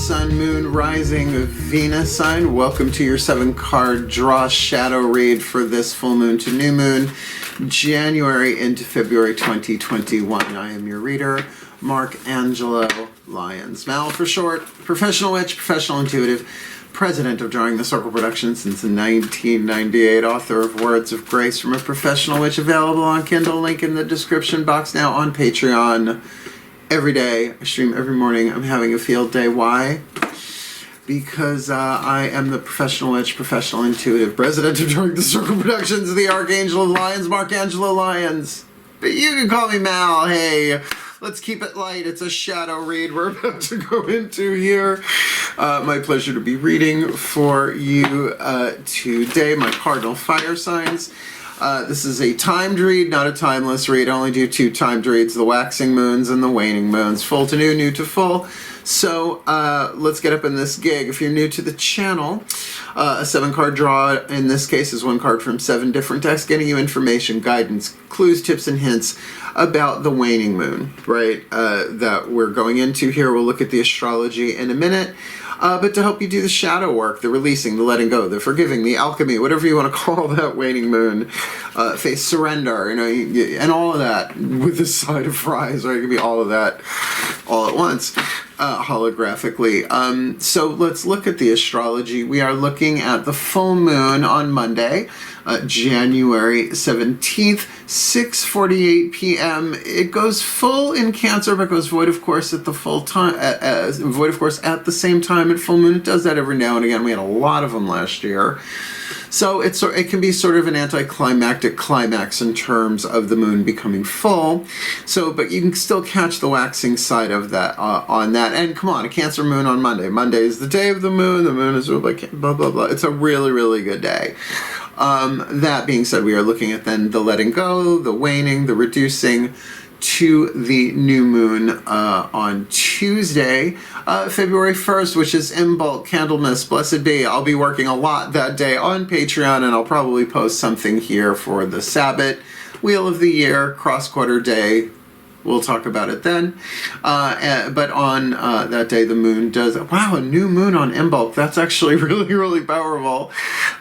Sun, Moon, Rising, Venus sign. Welcome to your 7-card draw shadow read for this full moon to new moon, January into February 2021. I am your reader, Mark Angelo, Lyons. Mal for short, professional witch, professional intuitive, president of Drawing the Circle Productions since 1998, author of Words of Grace from a Professional Witch, available on Kindle, link in the description box, now on Patreon. Every day, I stream every morning. I'm having a field day. Why? Because I am the professional witch, professional intuitive, president of Drawing the Circle Productions, the Archangel of Lyons, Mark Angelo Lyons. But you can call me Mal. Hey, let's keep it light. It's a shadow read we're about to go into here. My pleasure to be reading for you today, my cardinal fire signs. This is a timed read, not a timeless read. I only do 2 timed reads, the waxing moons and the waning moons. Full to new, new to full. So let's get up in this gig. If you're new to the channel, a 7-card draw in this case is 1 card from 7 different decks, getting you information, guidance, clues, tips, and hints about the waning moon, right, that we're going into here. We'll look at the astrology in a minute. But to help you do the shadow work, the releasing, the letting go, the forgiving, the alchemy, whatever you want to call that waning moon, face surrender, and all of that with a side of fries, right? It can be all of that all at once, holographically. So let's look at the astrology. We are looking at the full moon on Monday, January 17th, 6:48 p.m. It goes full in Cancer, but goes void, of course, at the full time. Void, of course, at the same time at full moon. It does that every now and again. We had a lot of them last year. So it can be sort of an anticlimactic climax in terms of the moon becoming full. So, but you can still catch the waxing side of that on that. And come on, a Cancer moon on Monday. Monday is the day of the moon. The moon is like blah blah blah. It's a really, really good day. That being said, we are looking at then the letting go, the waning, the reducing to the new moon on Tuesday, February 1st, which is in bulk, Candlemas, blessed be. I'll be working a lot that day on Patreon, and I'll probably post something here for the Sabbath, Wheel of the Year, cross-quarter day. We'll talk about it then. But on that day, the moon does... Wow, a new moon on Imbolc. That's actually really, really powerful.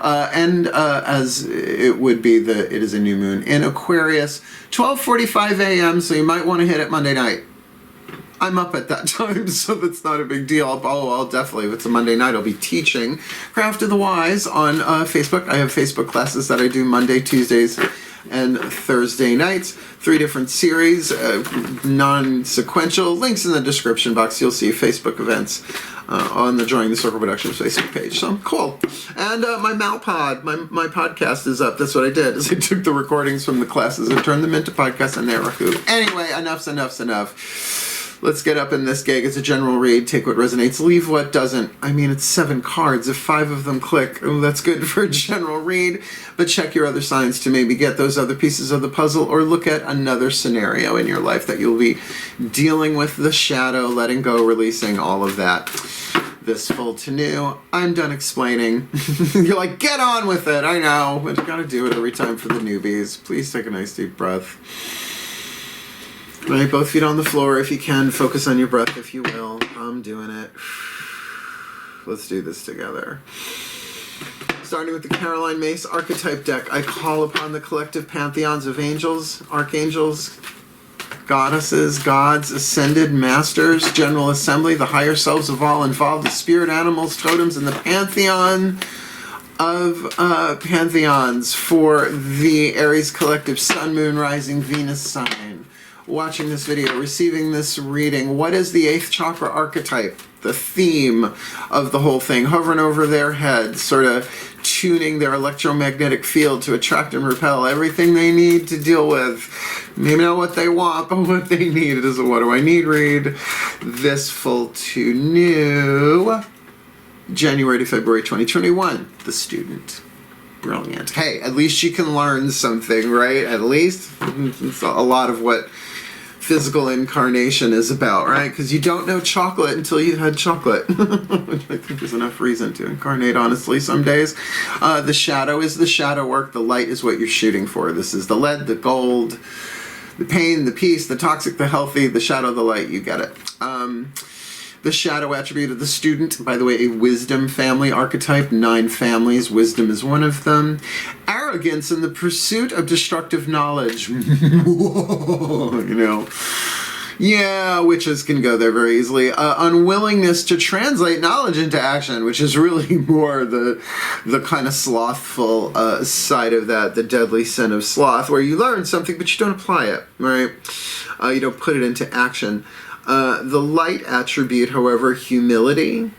And as it would be, it is a new moon in Aquarius, 12:45 a.m., so you might want to hit it Monday night. I'm up at that time, so that's not a big deal. I'll definitely, if it's a Monday night, I'll be teaching Craft of the Wise on Facebook. I have Facebook classes that I do Monday, Tuesdays, and Thursday nights. 3 different series, non-sequential. Links in the description box. You'll see Facebook events on the Drawing the Circle Productions Facebook page. So cool. And my Malpod, my podcast is up. That's what I did, is I took the recordings from the classes and turned them into podcasts, and they're a Anyway, enough. Let's get up in this gig. It's a general read. Take what resonates, leave what doesn't. I mean, it's 7 cards. If 5 of them click, oh, that's good for a general read. But check your other signs to maybe get those other pieces of the puzzle, or look at another scenario in your life that you'll be dealing with, the shadow, letting go, releasing, all of that. This full to new. I'm done explaining. You're like, get on with it. I know, but you gotta do it every time for the newbies. Please take a nice deep breath. Right, both feet on the floor if you can. Focus on your breath if you will. I'm doing it. Let's do this together. Starting with the Caroline Mace archetype deck, I call upon the collective pantheons of angels, archangels, goddesses, gods, ascended masters, general assembly, the higher selves of all involved, the spirit animals, totems, and the pantheon of pantheons for the Aries collective Sun, Moon, Rising, Venus sign. Watching this video, receiving this reading, what is the 8th chakra archetype? The theme of the whole thing, hovering over their head, sort of tuning their electromagnetic field to attract and repel everything they need to deal with. Maybe not what they want, but what they need. It is a what do I need read. This full to new, January to February 2021. The student. Brilliant. Hey, at least you can learn something, right? At least. It's a lot of what physical incarnation is about, right? Because you don't know chocolate until you had chocolate. Which I think is enough reason to incarnate, honestly, some days. The shadow is the shadow work. The light is what you're shooting for. This is the lead, the gold, the pain, the peace, the toxic, the healthy, the shadow, the light. You get it. The shadow attribute of the student, by the way, a wisdom family archetype, 9 families, wisdom is one of them. Arrogance in the pursuit of destructive knowledge. You know. Yeah, witches can go there very easily. Unwillingness to translate knowledge into action, which is really more the kind of slothful side of that, the deadly sin of sloth, where you learn something but you don't apply it, right? You don't put it into action. The light attribute, however, humility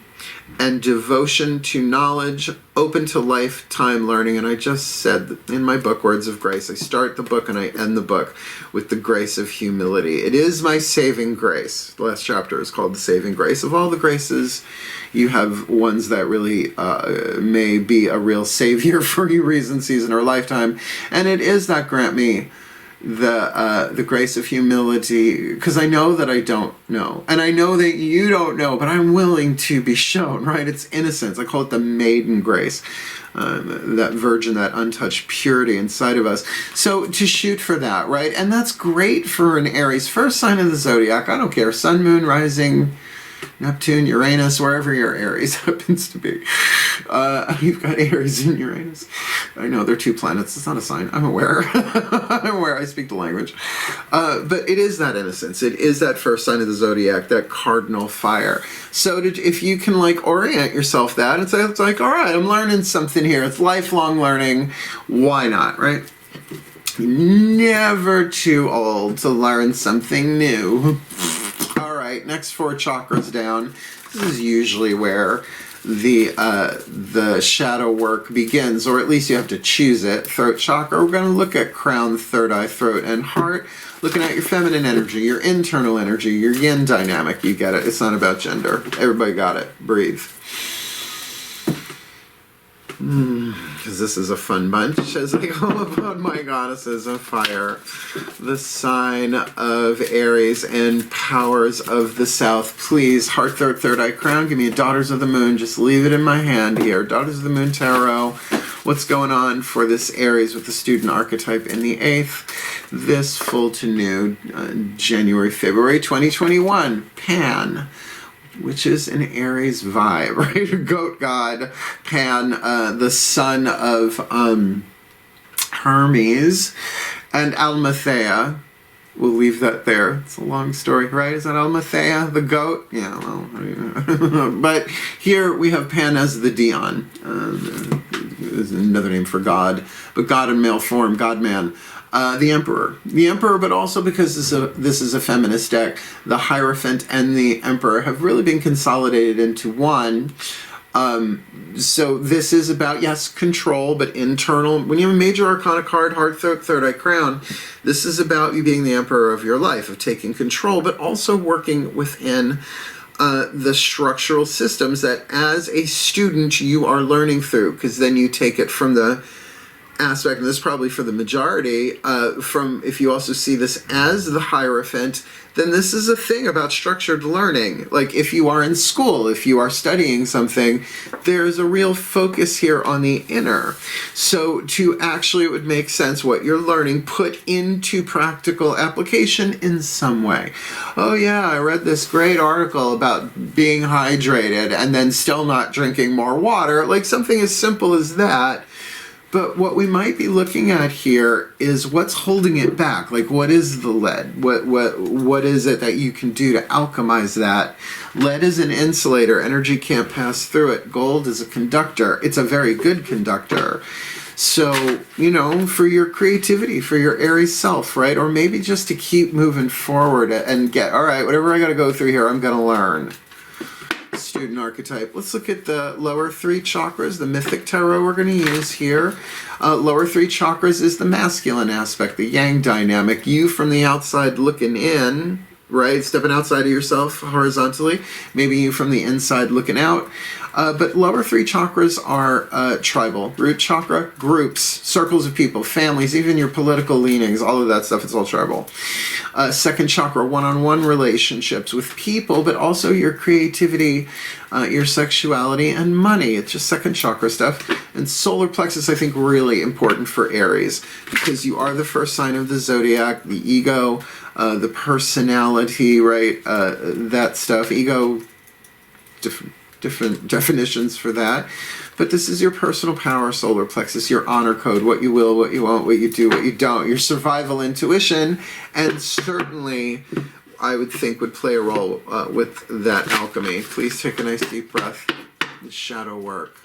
and devotion to knowledge, open to lifetime learning. And I just said in my book, Words of Grace, I start the book and I end the book with the grace of humility. It is my saving grace. The last chapter is called The Saving Grace. Of all the graces, you have ones that really may be a real savior for you, reason, season, or lifetime. And it is that grant me the grace of humility, because I know that I don't know, and I know that you don't know, but I'm willing to be shown, right? It's innocence. I call it the maiden grace, that virgin, that untouched purity inside of us. So to shoot for that, right? And that's great for an Aries, first sign of the zodiac. I don't care, sun, moon, rising, Neptune, Uranus, wherever your Aries happens to be. You've got Aries and Uranus. I know, they're 2 planets. It's not a sign. I'm aware. I'm aware. I speak the language. But it is that innocence. It is that first sign of the zodiac, that cardinal fire. So if you can like orient yourself that and say, it's like, all right, I'm learning something here. It's lifelong learning. Why not, right? Never too old to learn something new. Next 4 chakras down. This is usually where the shadow work begins, or at least you have to choose it. Throat chakra, we're going to look at crown, third eye, throat, and heart. Looking at your feminine energy, your internal energy, your yin dynamic. You get it. It's not about gender. Everybody got it. Breathe. Because this is a fun bunch as I call upon my goddesses of fire, the sign of Aries and powers of the south. Please, heart, throat, third eye, crown, give me a Daughters of the Moon. Just leave it in my hand here. Daughters of the Moon Tarot. What's going on for this Aries with the student archetype in the 8th? This full to new, January, February 2021. Pan, which is an Aries vibe, right? Goat god, Pan, the son of Hermes, and Almathea. We'll leave that there. It's a long story, right? Is that Almathea, the goat? Yeah, well, but here we have Pan as the Dion. Is another name for God, but God in male form, God-man. The Emperor, but also because this is a feminist deck, the Hierophant and the Emperor have really been consolidated into one. So this is about, yes, control, but internal. When you have a major arcana card, heart, third eye, crown, this is about you being the emperor of your life, of taking control, but also working within the structural systems that as a student you are learning through, because then you take it from the aspect, and this is probably for the majority, from if you also see this as the Hierophant, then this is a thing about structured learning. Like if you are in school, if you are studying something, there's a real focus here on the inner. So to actually, it would make sense what you're learning put into practical application in some way. Oh yeah, I read this great article about being hydrated and then still not drinking more water. Like something as simple as that. But what we might be looking at here is what's holding it back. Like, what is the lead? What is it that you can do to alchemize that? Lead is an insulator. Energy can't pass through it. Gold is a conductor. It's a very good conductor. So, you know, for your creativity, for your Aries self, right? Or maybe just to keep moving forward and get, all right, whatever I got to go through here, I'm going to learn. Student archetype. Let's look at the lower 3 chakras, the mythic tarot we're going to use here. Lower 3 chakras is the masculine aspect, the yang dynamic. You from the outside looking in, right? Stepping outside of yourself horizontally. Maybe you from the inside looking out. But lower 3 chakras are tribal. Root chakra, groups, circles of people, families, even your political leanings, all of that stuff, it's all tribal. Second chakra, one-on-one relationships with people, but also your creativity, your sexuality, and money. It's just second chakra stuff. And solar plexus, I think, really important for Aries, because you are the first sign of the zodiac, the ego, the personality, right? That stuff. Ego different definitions for that. But this is your personal power, solar plexus, your honor code, what you will, what you won't, what you do, what you don't, your survival intuition, and certainly I would think would play a role with that alchemy. Please take a nice deep breath. The shadow work.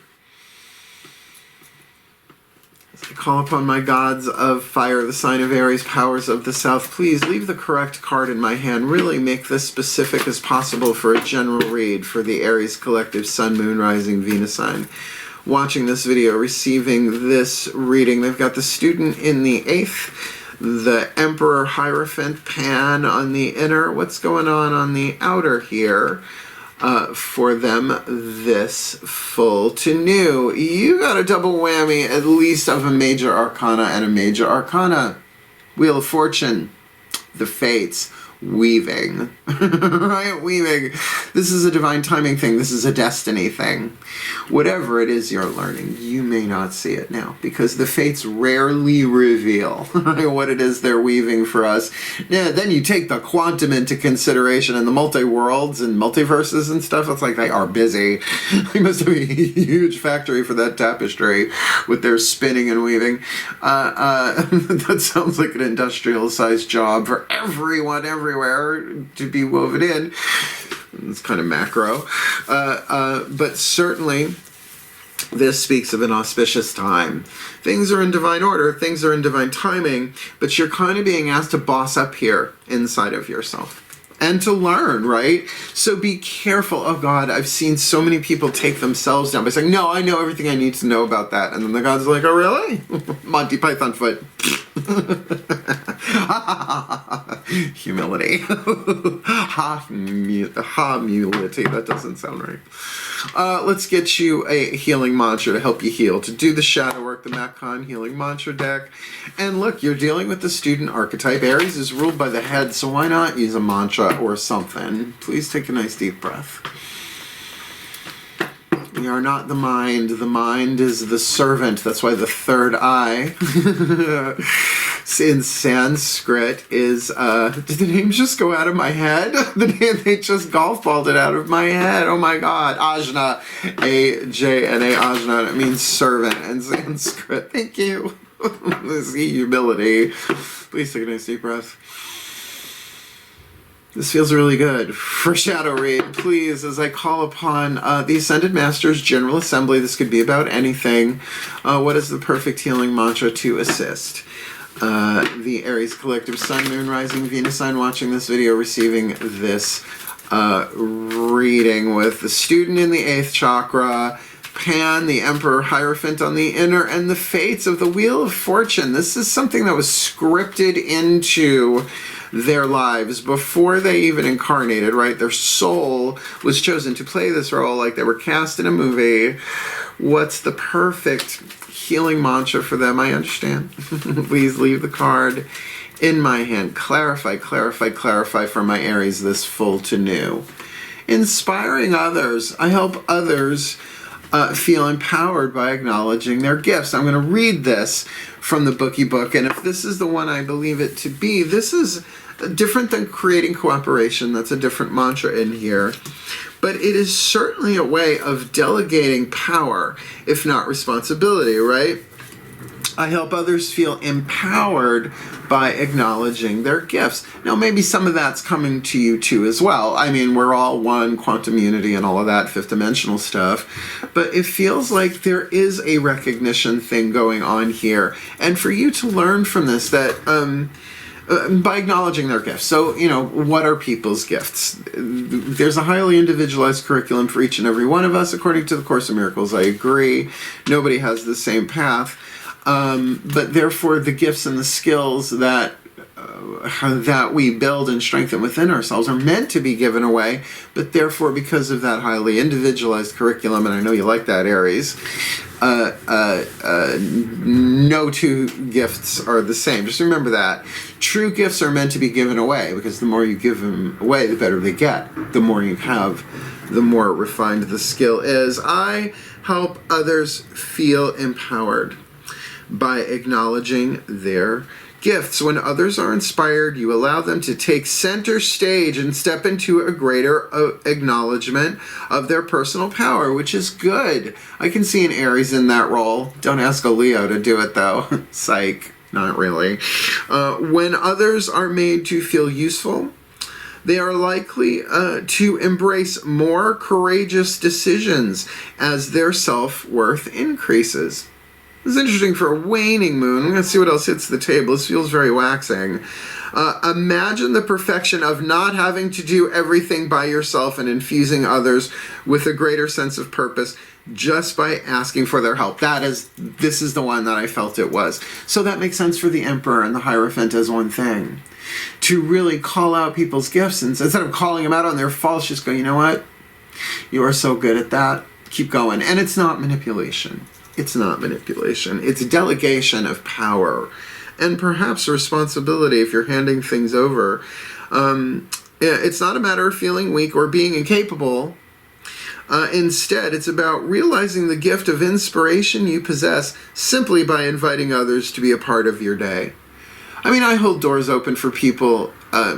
As I call upon my gods of fire, the sign of Aries, powers of the south, please leave the correct card in my hand. Really make this specific as possible for a general read for the Aries collective Sun, Moon, Rising, Venus sign. Watching this video, receiving this reading, they've got the student in the 8th, the Emperor Hierophant Pan on the inner. What's going on the outer here? For them this full to new. You got a double whammy at least of a major arcana and a major arcana. Wheel of Fortune, the fates, weaving, right? Weaving. This is a divine timing thing. This is a destiny thing. Whatever it is you're learning, you may not see it now because the fates rarely reveal what it is they're weaving for us. Yeah, then you take the quantum into consideration and the multi-worlds and multiverses and stuff. It's like they are busy. They must have a huge factory for that tapestry with their spinning and weaving. That sounds like an industrial-sized job for everyone, everywhere to be woven in. It's kind of macro. But certainly this speaks of an auspicious time. Things are in divine order, things are in divine timing, but you're kind of being asked to boss up here inside of yourself. And to learn, right? So be careful. Oh God, I've seen so many people take themselves down by saying, no, I know everything I need to know about that. And then the God's like, oh really? Monty Python foot. Humility. Humility. That doesn't sound right. Let's get you a healing mantra to help you heal. To do the shadow work, the Macon healing mantra deck. And look, you're dealing with the student archetype. Aries is ruled by the head, so why not use a mantra or something? Please take a nice deep breath. We are not the mind. The mind is the servant. That's why the third eye in Sanskrit is, did the names just go out of my head? They just golf balled it out of my head. Oh my God. Ajna. A-J-N-A, Ajna. It means servant in Sanskrit. Thank you. This is humility. Please take a nice deep breath. This feels really good. For shadow read, please, as I call upon the Ascended Masters General Assembly, this could be about anything. What is the perfect healing mantra to assist? The Aries Collective Sun, Moon, Rising, Venus sign watching this video, receiving this reading with the student in the 8th chakra, Pan, the Emperor Hierophant on the inner, and the fates of the Wheel of Fortune. This is something that was scripted into their lives before they even incarnated, right? Their soul was chosen to play this role like they were cast in a movie. What's the perfect healing mantra for them? I understand. Please leave the card in my hand. Clarify, clarify, clarify for my Aries this full to new. Inspiring others. I help others feel empowered by acknowledging their gifts. I'm going to read this from the Bookie Book, and if this is the one I believe it to be, this is different than creating cooperation. That's a different mantra in here. But it is certainly a way of delegating power, if not responsibility, right? I help others feel empowered by acknowledging their gifts. Now, maybe some of that's coming to you too as well. I mean, we're all one, quantum unity and all of that fifth dimensional stuff. But it feels like there is a recognition thing going on here. And for you to learn from this that by acknowledging their gifts. So, you know, what are people's gifts? There's a highly individualized curriculum for each and every one of us. According to the Course in Miracles, I agree. Nobody has the same path. But therefore, the gifts and the skills that we build and strengthen within ourselves are meant to be given away. But therefore, because of that highly individualized curriculum, and I know you like that, Aries, no two gifts are the same. Just remember that. True gifts are meant to be given away, because the more you give them away, the better they get. The more you have, the more refined the skill is. I help others feel empowered by acknowledging their Gifts. When others are inspired, you allow them to take center stage and step into a greater acknowledgement of their personal power, which is good. I can see an Aries in that role. Don't ask a Leo to do it, though. Psych. Not really. When others are made to feel useful, they are likely to embrace more courageous decisions as their self-worth increases. This is interesting for a waning moon. I'm going to see what else hits the table. This feels very waxing. Imagine the perfection of not having to do everything by yourself and infusing others with a greater sense of purpose just by asking for their help. This is the one that I felt it was. So that makes sense for the Emperor and the Hierophant as one thing. To really call out people's gifts, and instead of calling them out on their faults, just go, you know what? You are so good at that. Keep going. And it's not manipulation. It's not manipulation. It's delegation of power and perhaps responsibility if you're handing things over. It's not a matter of feeling weak or being incapable. Instead, it's about realizing the gift of inspiration you possess simply by inviting others to be a part of your day. I mean, I hold doors open for people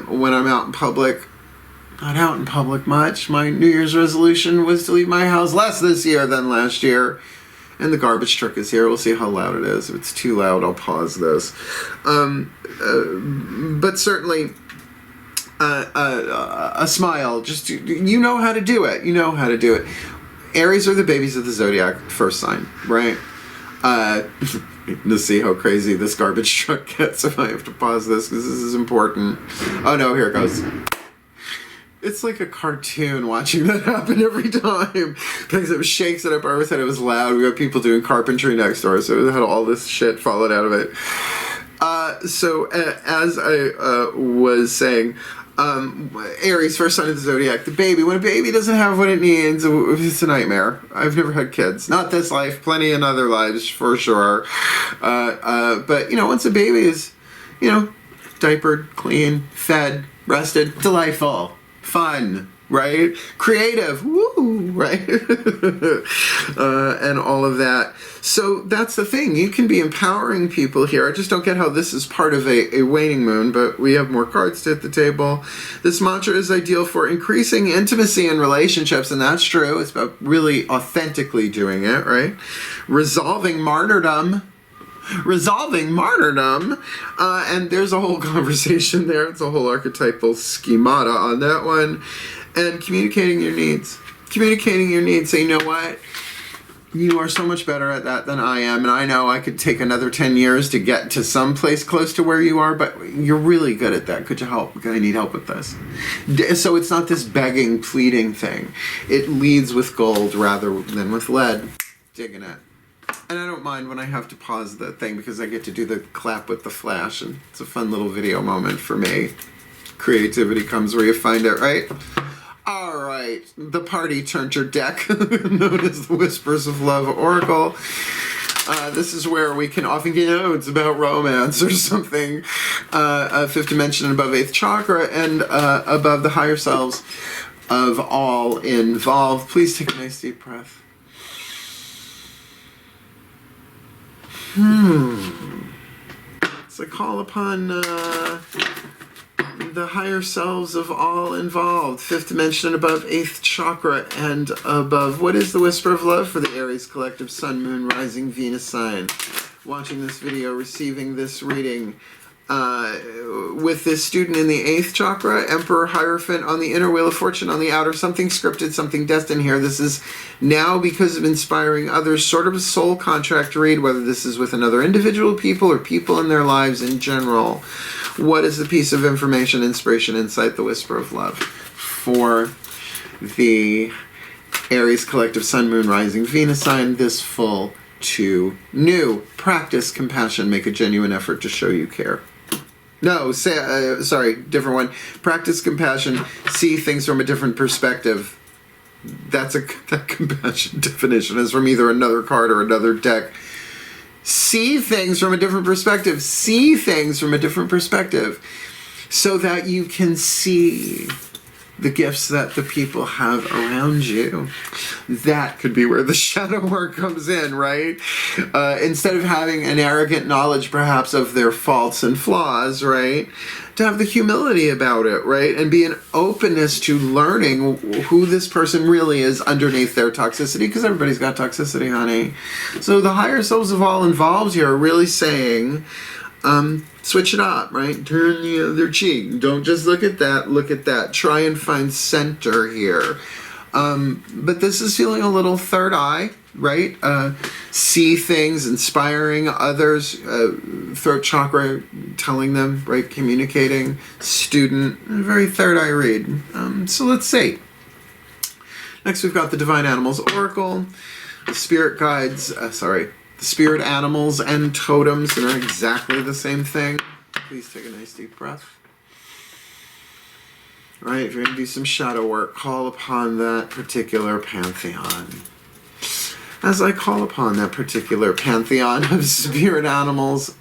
when I'm out in public. Not out in public much. My New Year's resolution was to leave my house less this year than last year. And the garbage truck is here. We'll see how loud it is. If it's too loud, I'll pause this. But certainly, a smile. Just, you know how to do it. You know how to do it. Aries are the babies of the zodiac, first sign, right? To see how crazy this garbage truck gets if I have to pause this, because this is important. Oh no, here it goes. It's like a cartoon watching that happen every time. Because it shakes it up. I always said it was loud. We got people doing carpentry next door, so it had all this shit falling out of it. As I was saying, Aries, first sign of the zodiac, the baby. When a baby doesn't have what it needs, it's a nightmare. I've never had kids. Not this life, plenty in other lives, for sure. But, you know, once a baby is, you know, diapered, clean, fed, rested, delightful, fun, right? Creative, woo, right? And all of that. So that's the thing. You can be empowering people here. I just don't get how this is part of a waning moon, but we have more cards to hit the table. This mantra is ideal for increasing intimacy in relationships, and that's true. It's about really authentically doing it, right? Resolving martyrdom. And there's a whole conversation there. It's a whole archetypal schemata on that one. And communicating your needs. Communicating your needs. Say, you know what? You are so much better at that than I am, and I know I could take another 10 years to get to some place close to where you are, but you're really good at that. Could you help? I need help with this. So it's not this begging, pleading thing. It leads with gold rather than with lead. Digging it. And I don't mind when I have to pause the thing because I get to do the clap with the flash, and it's a fun little video moment for me. Creativity comes where you find it, right? All right, the party turner deck, known as the Whispers of Love Oracle. This is where we can often get notes about romance or something. Fifth dimension above 8th chakra and above the higher selves of all involved. Please take a nice deep breath. It's a call upon the higher selves of all involved. 5th dimension above 8th chakra and above. What is the Whisper of Love for the Aries collective Sun, Moon, Rising, Venus sign? Watching this video, receiving this reading. With this student in the 8th chakra, Emperor, Hierophant on the inner, Wheel of Fortune on the outer, something scripted, something destined here. This is now because of inspiring others, sort of a soul contract read, whether this is with another individual people or people in their lives in general. What is the piece of information, inspiration, insight, the Whisper of Love for the Aries collective Sun, Moon, Rising, Venus sign this full to new? Practice compassion, make a genuine effort to show you care. No, sorry, different one. Practice compassion, see things from a different perspective. That compassion definition is from either another card or another deck. See things from a different perspective. See things from a different perspective so that you can see the gifts that the people have around you. That could be where the shadow work comes in, right? Instead of having an arrogant knowledge, perhaps, of their faults and flaws, right? To have the humility about it, right? And be an openness to learning who this person really is underneath their toxicity, because everybody's got toxicity, honey. So the higher souls of all involved here are really saying, switch it up, right? Turn the other cheek. Don't just look at that, look at that. Try and find center here. But this is feeling a little third eye, right? See things, inspiring others, throat chakra, telling them, right? Communicating, student, very third eye read. So let's see. Next we've got the Divine Animals Oracle, the Spirit Guides, the Spirit Animals and Totems, and are exactly the same thing. Please take a nice deep breath. All right, if you're going to do some shadow work, call upon that particular pantheon. As I call upon that particular pantheon of spirit animals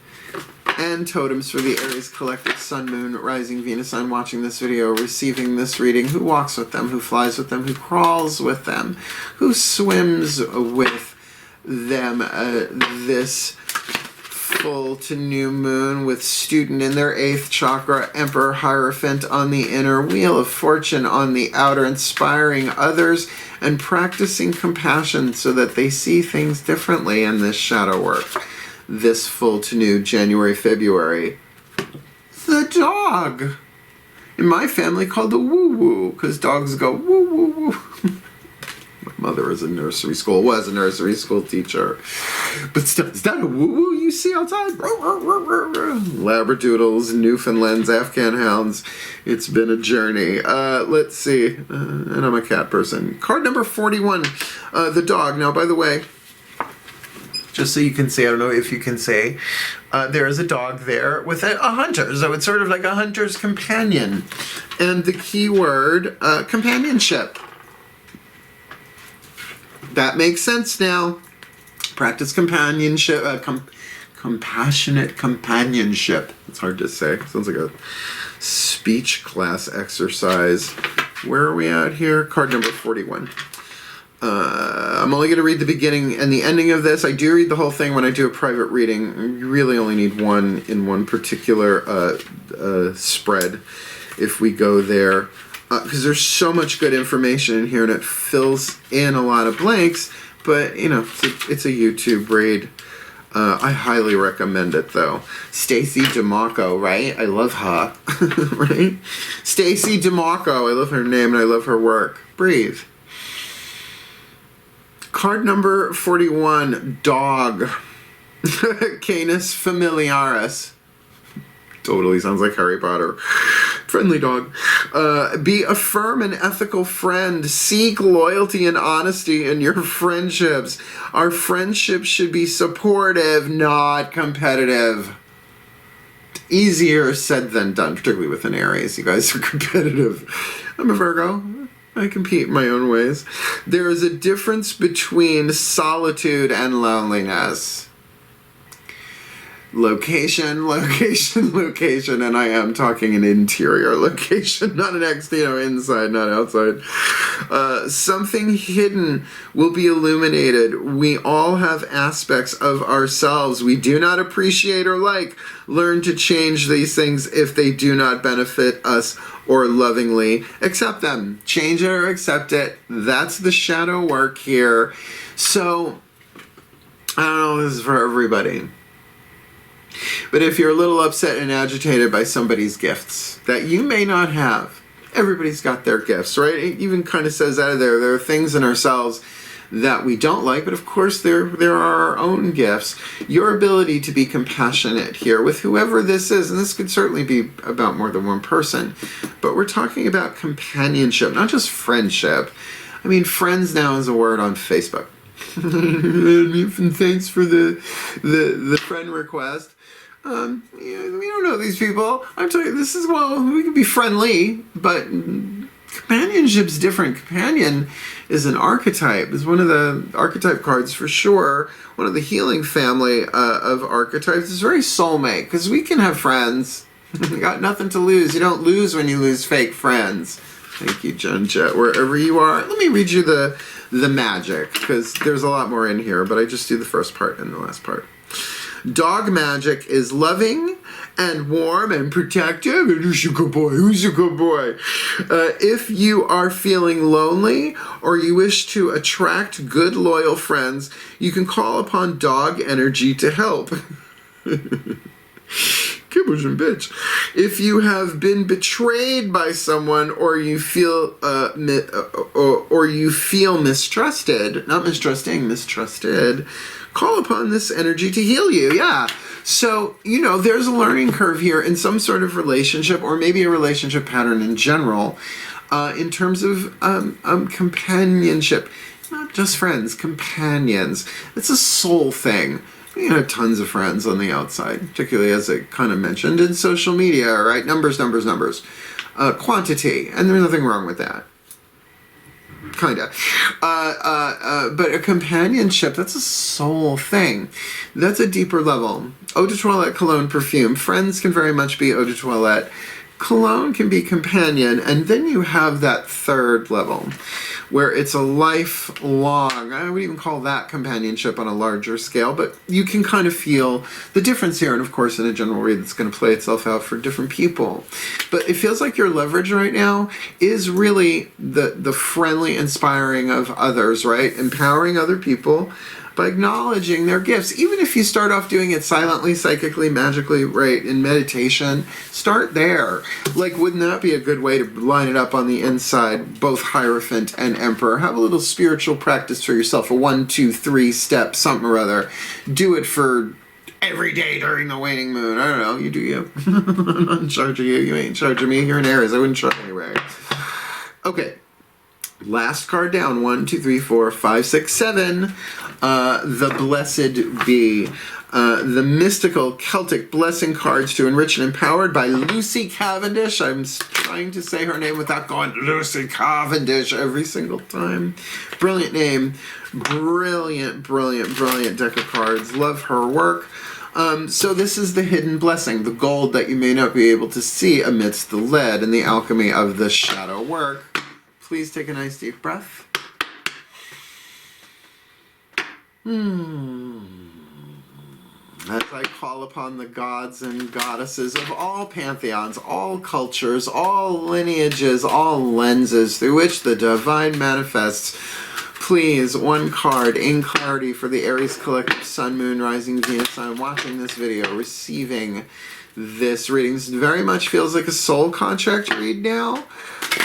and totems for the Aries collective Sun, Moon, Rising, Venus sign watching this video, receiving this reading, who walks with them, who flies with them, who crawls with them, who swims with them this full to new moon, with student in their 8th chakra, Emperor Hierophant on the inner, Wheel of Fortune on the outer, inspiring others and practicing compassion so that they see things differently in this shadow work. This full to new January, February. The dog. In my family called the woo-woo, because dogs go woo-woo-woo. My mother was a nursery school teacher. But still, is that a woo-woo you see outside? Labradoodles, Newfoundlands, Afghan hounds. It's been a journey. Let's see. And I'm a cat person. Card number 41, the dog. Now, by the way, just so you can see, I don't know if you can say, there is a dog there with a hunter. So it's sort of like a hunter's companion. And the key word, companionship. That makes sense now. Practice companionship, compassionate companionship. It's hard to say. Sounds like a speech class exercise. Where are we at here? Card number 41. I'm only going to read the beginning and the ending of this. I do read the whole thing when I do a private reading. You really only need one in one particular spread if we go there. Because there's so much good information in here and it fills in a lot of blanks, but you know, it's a YouTube read. I highly recommend it though. Stacy DeMarco, right? I love her, right? Stacy DeMarco, I love her name and I love her work. Breathe. Card number 41, dog. Canis familiaris. Totally sounds like Harry Potter. Friendly dog. Be a firm and ethical friend. Seek loyalty and honesty in your friendships. Our friendships should be supportive, not competitive. Easier said than done, particularly with an Aries. You guys are competitive. I'm a Virgo. I compete in my own ways. There is a difference between solitude and loneliness. Location, and I am talking an interior location, not an inside, not outside. Something hidden will be illuminated. We all have aspects of ourselves we do not appreciate or like. Learn to change these things if they do not benefit us, or lovingly accept them. Change it or accept it. That's the shadow work here. So, I don't know if this is for everybody. But if you're a little upset and agitated by somebody's gifts that you may not have, everybody's got their gifts, right? It even kind of says out of there, there are things in ourselves that we don't like, but of course there are our own gifts. Your ability to be compassionate here with whoever this is, and this could certainly be about more than one person, but we're talking about companionship, not just friendship. I mean, friends now is a word on Facebook. Thanks for the friend request. We don't know these people. I'm telling you, this is, well, we can be friendly, but companionship's different. Companion is an archetype. It's one of the archetype cards for sure. One of the healing family of archetypes. It's very soulmate, because we can have friends. You got nothing to lose. You don't lose when you lose fake friends. Thank you, Jen Jet, wherever you are. Let me read you the magic, because there's a lot more in here, but I just do the first part and the last part. Dog magic is loving and warm and protective. And who's a good boy? Who's a good boy? If you are feeling lonely or you wish to attract good, loyal friends, you can call upon dog energy to help. Kibbles and bitch. If you have been betrayed by someone or you feel mistrusted, not mistrusting, mistrusted, call upon this energy to heal you. Yeah. So, you know, there's a learning curve here in some sort of relationship, or maybe a relationship pattern in general, in terms of companionship. Not just friends, companions. It's a soul thing. You know, tons of friends on the outside, particularly as I kind of mentioned in social media, right? Numbers, numbers, numbers. Quantity, and there's nothing wrong with that. Kinda. But a companionship, that's a soul thing. That's a deeper level. Eau de toilette, cologne, perfume. Friends can very much be eau de toilette. Cologne can be companion, and then you have that third level where it's a lifelong, I would even call that companionship on a larger scale, but you can kind of feel the difference here, and of course in a general read it's going to play itself out for different people. But it feels like your leverage right now is really the friendly inspiring of others, right? Empowering other people by acknowledging their gifts. Even if you start off doing it silently, psychically, magically, right, in meditation, start there. Like, wouldn't that be a good way to line it up on the inside, both Hierophant and Emperor? Have a little spiritual practice for yourself, a 1, 2, 3 step, something or other. Do it for every day during the waning moon. I don't know, you do you. I'm not in charge of you, you ain't in charge of me. You're in Aries, I wouldn't try anyway. Okay. Last card down, 1, 2, 3, 4, 5, 6, 7. The Blessed Be. The mystical Celtic Blessing cards to enrich and empowered by Lucy Cavendish. I'm trying to say her name without going Lucy Cavendish every single time. Brilliant name. Brilliant, brilliant, brilliant deck of cards. Love her work. So this is the hidden blessing, the gold that you may not be able to see amidst the lead in the alchemy of the shadow work. Please take a nice deep breath. As I call upon the gods and goddesses of all pantheons, all cultures, all lineages, all lenses through which the divine manifests, please, one card in clarity for the Aries collective Sun, Moon, Rising, Venus. I'm watching this video, receiving this reading. This very much feels like a soul contract read now.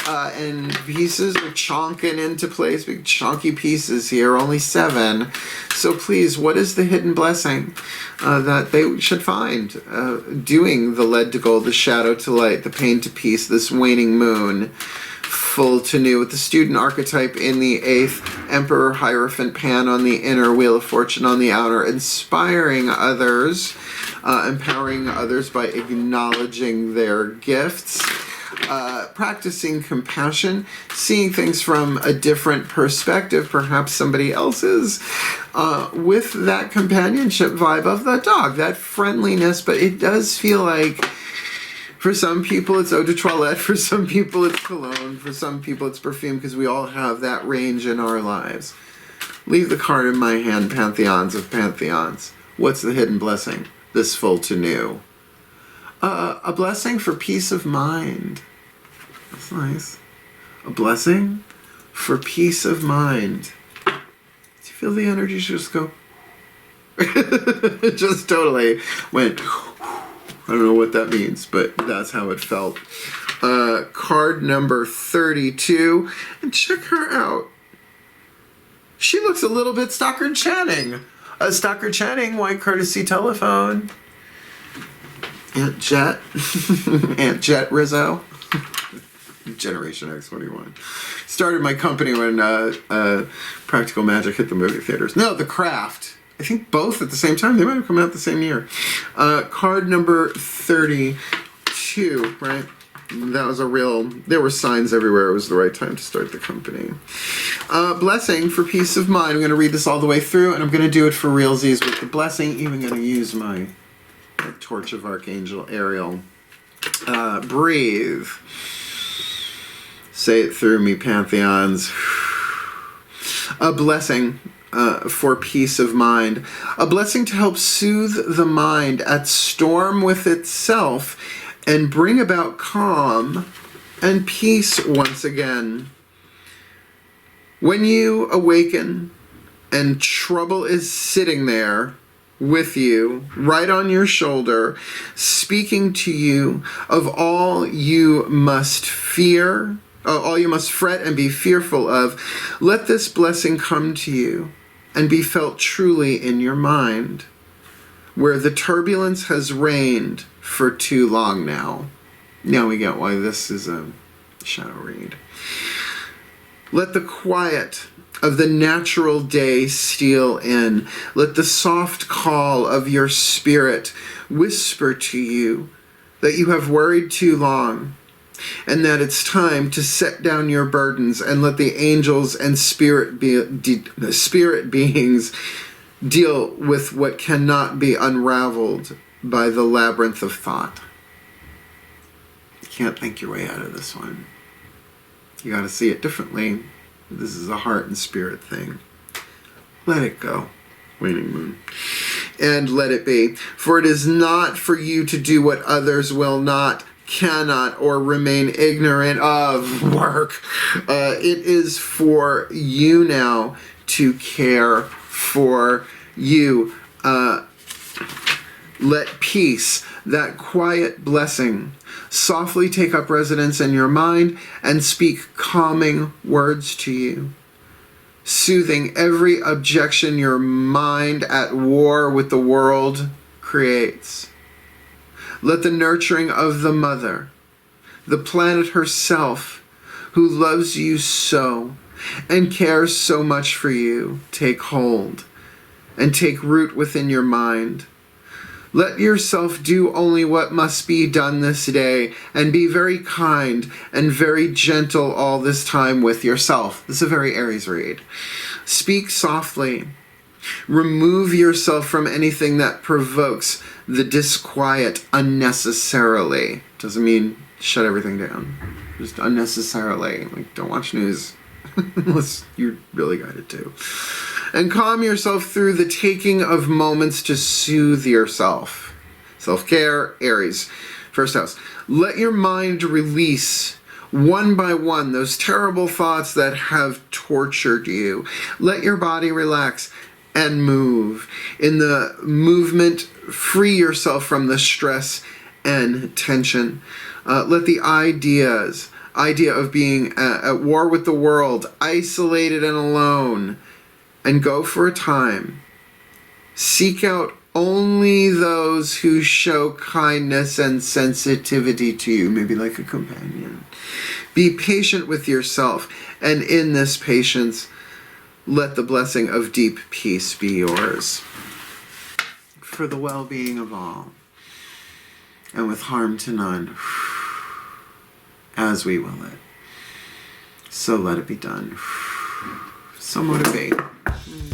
And pieces are chonking into place, big chunky pieces here, only 7. So please, what is the hidden blessing that they should find? Doing the lead to gold, the shadow to light, the pain to peace, this waning moon, full to new, with the student archetype in the 8th, Emperor Hierophant Pan on the inner, Wheel of Fortune on the outer, inspiring others, empowering others by acknowledging their gifts. Practicing compassion, seeing things from a different perspective, perhaps somebody else's, with that companionship vibe of the dog, that friendliness, but it does feel like for some people it's eau de toilette, for some people it's cologne, for some people it's perfume, because we all have that range in our lives. Leave the card in my hand, pantheons of pantheons. What's the hidden blessing? This full to new. A blessing for peace of mind. That's nice. A blessing for peace of mind. Do you feel the energy just go? Just totally went. I don't know what that means, but that's how it felt. Card number 32. And check her out. She looks a little bit Stockard Channing. Stockard Channing, white courtesy telephone. Aunt Jet. Aunt Jet Rizzo. Generation X21. Started my company when Practical Magic hit the movie theaters. No, The Craft. I think both at the same time. They might have come out the same year. Card number 32, right? That was a real... There were signs everywhere. It was the right time to start the company. Blessing for peace of mind. I'm going to read this all the way through, and I'm going to do it for realsies with the blessing. Even going to use my Torch of Archangel Ariel. Breathe. Say it through me, Pantheons. A blessing for peace of mind. A blessing to help soothe the mind at storm with itself and bring about calm and peace once again. When you awaken and trouble is sitting there with you, right on your shoulder, speaking to you of all you must fear, all you must fret and be fearful of, let this blessing come to you and be felt truly in your mind, where the turbulence has reigned for too long now. Now we get why this is a shadow read. Let the quiet of the natural day steal in. Let the soft call of your spirit whisper to you that you have worried too long and that it's time to set down your burdens and let the angels and spirit beings deal with what cannot be unraveled by the labyrinth of thought. You can't think your way out of this one. You got to see it differently. This is a heart and spirit thing. Let it go, waning moon. And let it be. For it is not for you to do what others will not, cannot, or remain ignorant of work. It is for you now to care for you. Let peace, that quiet blessing, softly take up residence in your mind and speak calming words to you, soothing every objection your mind at war with the world creates. Let the nurturing of the mother, the planet herself, who loves you so and cares so much for you, take hold and take root within your mind. Let yourself do only what must be done this day and be very kind and very gentle all this time with yourself. This is a very Aries read. Speak softly. Remove yourself from anything that provokes the disquiet unnecessarily. Doesn't mean shut everything down. Just unnecessarily. Like, don't watch news unless you're really guided to. And calm yourself through the taking of moments to soothe yourself. Self-care, Aries. First house. Let your mind release one by one those terrible thoughts that have tortured you. Let your body relax and move. In the movement, free yourself from the stress and tension. Let the idea of being at war with the world, isolated and alone, and go for a time. Seek out only those who show kindness and sensitivity to you, maybe like a companion. Be patient with yourself, and in this patience, let the blessing of deep peace be yours. For the well-being of all, and with harm to none, as we will it. So let it be done. So mote it be.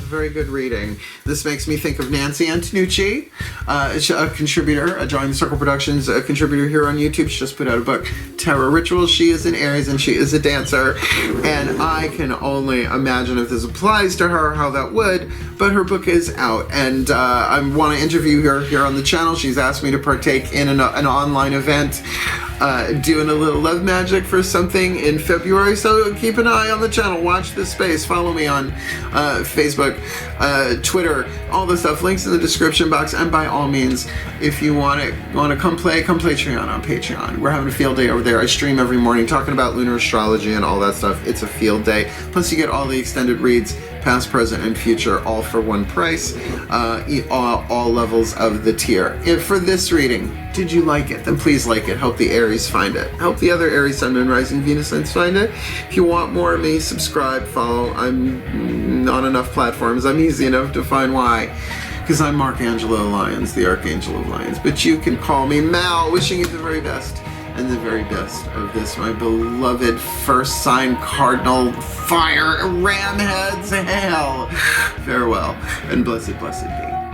Very good reading. This makes me think of Nancy Antonucci, a contributor, a Drawing the Circle Productions, a contributor here on YouTube. She just put out a book, Tarot Rituals. She is an Aries and she is a dancer, and I can only imagine if this applies to her how that would, but her book is out, and I want to interview her here on the channel. She's asked me to partake in an online event, doing a little love magic for something in February, so keep an eye on the channel. Watch this space. Follow me on Facebook, Twitter, all the stuff. Links in the description box. And by all means, if you want to come play Trion on Patreon. We're having a field day over there. I stream every morning talking about lunar astrology and all that stuff. It's a field day. Plus you get all the extended reads, past, present, and future, all for one price, all levels of the tier. If for this reading, did you like it? Then please like it. Help the Aries find it. Help the other Aries, Sun, and Rising Venus signs find it. If you want more of me, subscribe, follow. I'm on enough platforms. I'm easy enough to find why. Because I'm Angelo Lyons, the Archangel of Lions. But you can call me Mal, wishing you the very best. And the very best of this, my beloved first sign cardinal fire ram heads. Hail. Farewell, and blessed, blessed be.